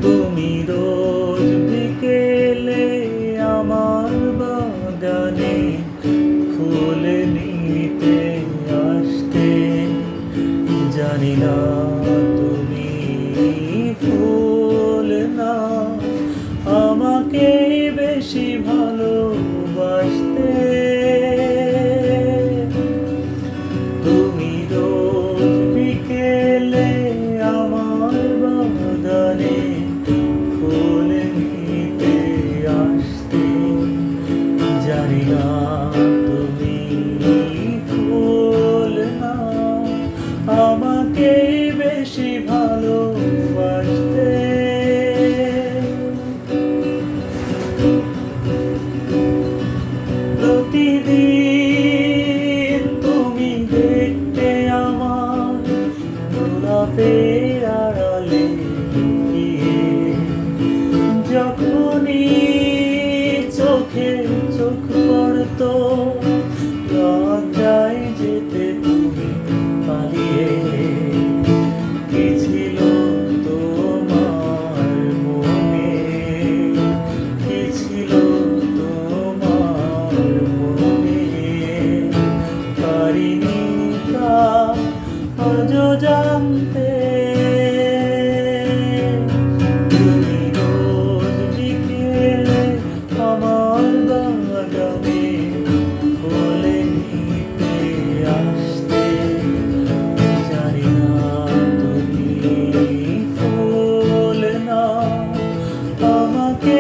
তুমি রোজ বিকেলে আমার বাগানে ফুল নিতে আসতে, জানি না তুমি ফুল না আমাকে বেশি ভালোবাসতে। তুমি রোজ বিকেলে আমার বাগানে ফুল নিতে আসতে, জানি না তুমি ফুল না আমাকে বেশি ভালোবাসতে। প্রতিদিন তুমি দেখতে আমার গোলাপের আড়ালে লুকিয়ে, যখনই চোখে চোখ পড়তো লজ্জায় যেতে তুমি পালিয়ে। কি ছিল তোমার মনে, কি ছিল তোমার মনে, পারিনি তা আজও জানতে। তুমি রোজ বিকেলে আমার বাগানে ফুল নিতে আসতে, জানি না তুমি ফুল না আমাকে